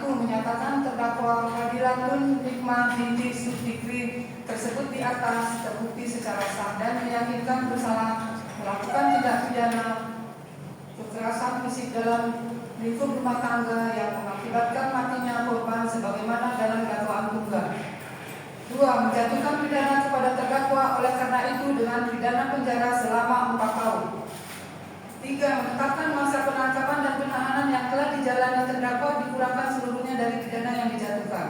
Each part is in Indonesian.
Menyatakan terdakwa Fadilatun Nikmah binti Sudikri tersebut di atas terbukti secara sah dan meyakinkan bersalah melakukan tindak pidana kekerasan fisik dalam lingkup rumah tangga yang mengakibatkan matinya korban sebagaimana dalam dakwaan tunggal. 2. Menjatuhkan pidana kepada terdakwa oleh karena itu dengan pidana penjara selama 4 tahun. 3. Menetapkan masa penangkapan dan penahanan yang telah dijalani terdakwa dikurangkan seluruhnya dari pidana yang dijatuhkan.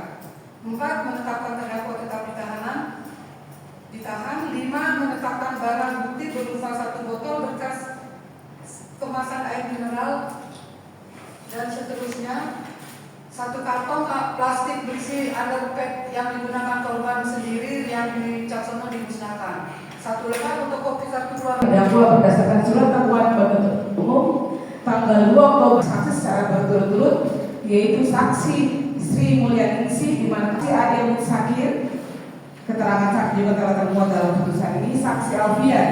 4. Menetapkan terdakwa tetap ditahan. 5. Menetapkan barang bukti berupa 1 botol bekas kemasan air mineral dan seterusnya, 1 karton plastik berisi underpack yang digunakan korban sendiri yang Wicaksono dimusnahkan, 1 lembar fotokopi kartu keluarga terdakwa berdasarkan surat dakwaan penuntut umum tanggal 2 Oktober saksi secara berturut-turut, yaitu saksi Sri Mulyaningsih di mana saksi Ade Mutsakir, keterangan saksi juga telah termuat dalam putusan ini, saksi Alfian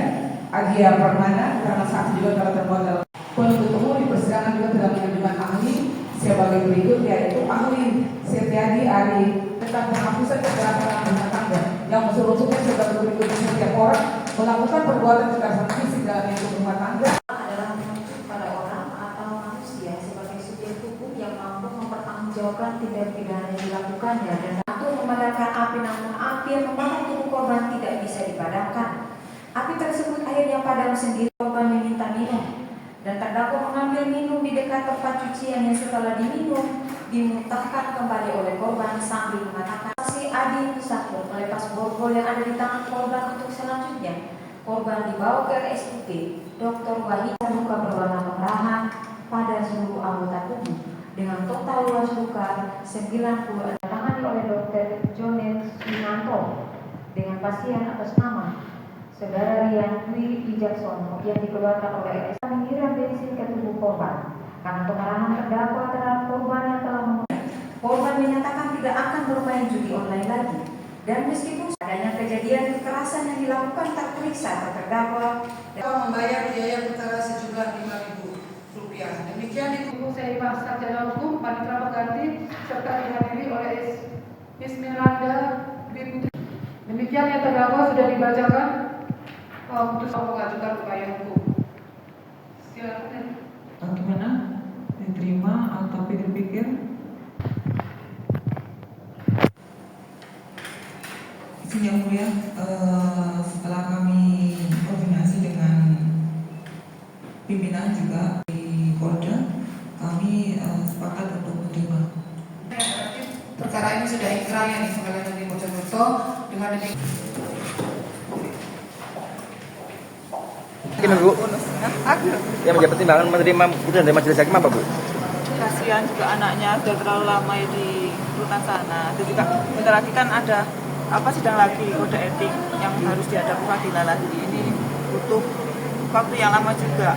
Agia Permana, keterangan saksi juga telah termuat dalam penuntut umum di persidangan juga telah mengajukan ahli sebagai berikut, yaitu ahli Setiadi Ari tentang penghapusan kekerasan rumah tangga yang unsur-unsurnya sebagai berikut: setiap orang melakukan perbuatan kekerasan fisik dalam lingkup rumah tangga adalah menunjuk pada orang atau manusia sebagai subjek hukum yang mampu mempertanggungjawabkan tindak pidana yang dilakukannya dan untuk memadamkan api, namun api yang membakar tubuh korban tidak bisa dipadamkan. Api tersebut akhirnya padam sendiri. Korban meminta minum dan terdakwa mengambil minum di dekat tempat cucian yang setelah diminum dimuntahkan kembali oleh korban sambil mengatakan, saksi Adi Mutsakir melepas borgol yang ada di tangan korban untuk selanjutnya korban dibawa ke RSUD Dr. Wahid. Luka berwarna kemerahan pada seluruh anggota tubuh dengan total luas luka 90, ditangani oleh Dr. Jonet Winanto dengan pasien atas nama Saudara Rian Dwi Wicaksono yang dikeluarkan oleh RSUD menyiram bensin ke tubuh korban karena kemarahan terdakwa terhadap korban yang telah korban menyatakan tidak akan bermain judi online lagi, dan meskipun adanya kejadian kekerasan yang dilakukan tak periksa terdakwa membayar biaya perkara sejumlah Rp5.000. Demikian itu saya dibahas secara hukum Panitra Pengganti serta dihadiri oleh Ismiranda Dwi Putri. Demikian yang terdakwa sudah dibacakan putusan mengajukan upaya hukum. Silakan. Bagaimana? Diterima atau pikir-pikir? Yang mulia, setelah kami koordinasi dengan pimpinan juga di Polda, kami sepakat untuk menerima. Perkara ini sudah inkrah yang di Pengadilan Negeri Mojokerto. Dengan demikian, Bu, yang menjadi pertimbangan menerima putusan dari majelis hakim apa, Bu? Kasihan juga anaknya sudah terlalu lama di rutan sana. Dan juga bentar lagi kan ada sidang lagi kode etik yang harus dihadapi pengadilan lagi. Ini butuh waktu yang lama juga.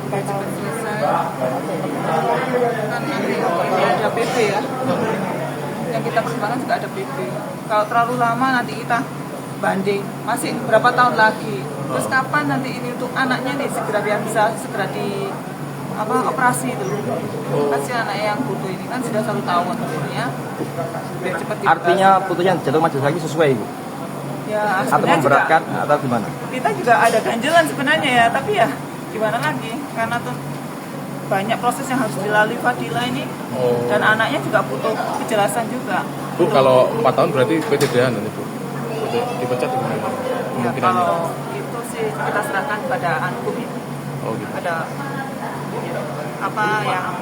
Supaya cepat selesai. Kan nanti ada PP ya. Yang kita pertimbangkan juga ada PP. Kalau terlalu lama nanti kita banding, masih berapa tahun lagi. Terus kapan nanti ini untuk anaknya nih segera biar bisa segera di operasi itu. Kasih anak yang butuh ini kan sudah 1 tahun ya. Biar cepat. Artinya putusan jatuh majelis hakim sesuai, Bu? Ya, atau memberatkan juga, atau gimana? Kita juga ada ganjelan sebenarnya ya, tapi ya gimana lagi? Karena tuh banyak proses yang harus dilalui Fadila ini. Dan anaknya juga butuh kejelasan juga. Bu, kalau 4 tahun berarti PTDH nanti, Bu? Dipecat gimana? Ya, kalau itu sih kita serahkan pada hukum ya. Oh, gitu. Pada apa yang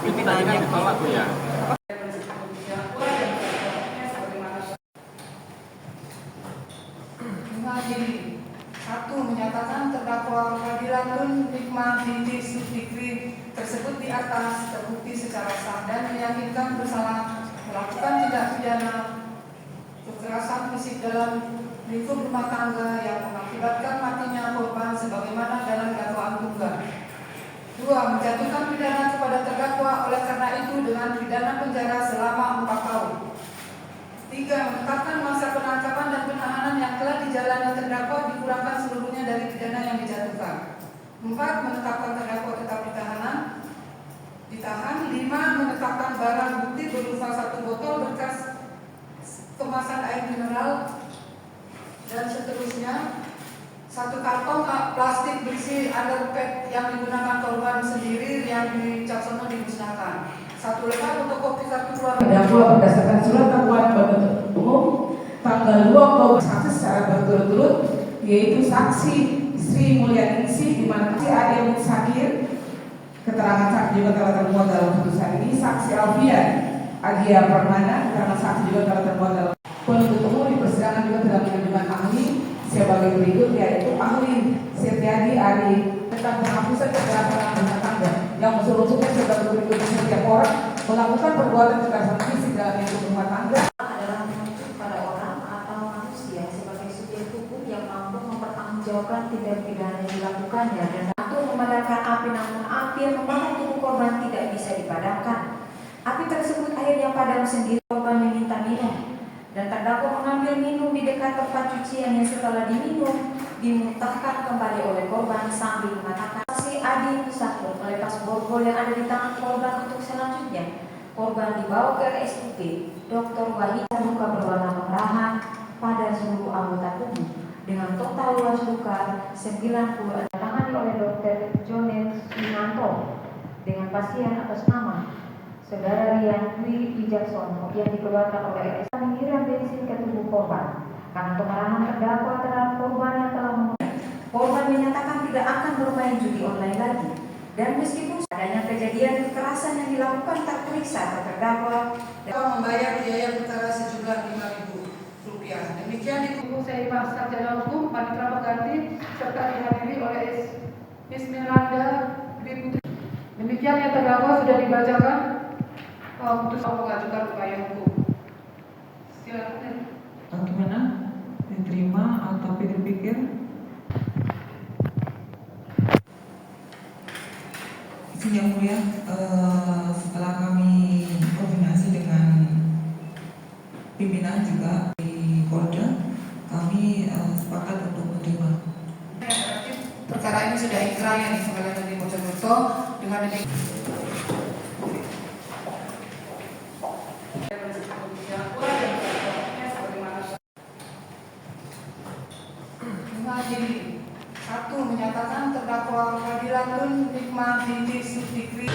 pimpinannya. Satu, menyatakan terdakwa Fadilatun Nikmah binti Sudikri tersebut di atas terbukti secara sah dan meyakinkan bersalah melakukan tindak pidana kekerasan fisik dalam lingkup rumah tangga yang mengakibatkan matinya korban sebagaimana dalam dakwaan tunggal. 2. Menjatuhkan pidana kepada terdakwa oleh karena itu dengan pidana penjara selama 4 tahun. 3. Menetapkan masa penangkapan dan penahanan yang telah dijalani terdakwa dikurangkan seluruhnya dari pidana yang dijatuhkan. 4. Menetapkan terdakwa tetap ditahan. 5. Menetapkan barang bukti berupa 1 botol bekas kemasan air mineral dan seterusnya, 1 karton plastik berisi underpack yang digunakan korban sendiri yang dicaksono dimusnahkan, 1 lembar fotokopi kartu keluarga. Terdakwa berdasarkan surat dakwaan penuntut umum tanggal 2 Oktober saksi secara berturut-turut, yaitu saksi Sri Mulyaningsih di mana saksi Ade Mutsakir, keterangan saksi juga telah termuat dalam putusan ini, saksi Alfian Agia Permana, keterangan saksi juga telah termuat dalam. Penuntut umum di persidangan juga telah mengajukan ahli sebagai berikut, yaitu ahli Setiadi Ari tentang penghapusan kekerasan rumah tangga yang unsur-unsurnya sebagai berikut: setiap orang melakukan perbuatan kekerasan fisik dalam lingkup rumah tangga adalah menunjuk pada orang atau manusia sebagai subjek hukum yang mampu mempertanggungjawabkan tindak pidana yang dilakukannya dan untuk memadamkan api, namun api yang membakar tubuh korban tidak bisa dipadamkan. Api tersebut akhirnya padam sendiri. Korban meminta minum dan terdakwa mengambil minum di dekat tempat cucian yang setelah diminum dimuntahkan kembali oleh korban sambil mengatakan, saksi Adi Mutsakir melepas borgol yang ada di tangan korban. Untuk selanjutnya korban dibawa ke RSUD Dr. Wahid, luka berwarna kemerahan pada seluruh anggota tubuh dengan total luas luka 90, ditangani oleh Dr. Jonet Winanto dengan pasien atas nama Saudara Rian Dwi Wijaksono yang dikeluarkan oleh RS menyiram bensin ke tubuh korban karena kemarahan terdakwa terhadap korban yang telah korban menyatakan tidak akan bermain judi online lagi, dan meskipun adanya kejadian kekerasan yang dilakukan tak periksa terdakwa membayar biaya perkara sejumlah Rp5.000. Demikian Ibu saya Sarjana Hukum Panitra Pengganti serta dihadiri oleh Ismiranda Dwi Putri. Demikian yang terdakwa sudah dibacakan putusan mengajukan upaya hukum. Silakan. Gimana? Diterima atau pikir-pikir? Yang mulia, setelah kami koordinasi dengan pimpinan juga di Polda, kami sepakat untuk menerima. Perkara ini sudah inkrahnya nih Pengadilan Negeri Mojokerto dengan mengadili. 1. Menyatakan terdakwa Fadilatun Nikmah binti Siddiqri.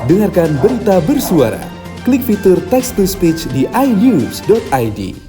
Dengarkan berita bersuara. Klik fitur text to speech di inews.id.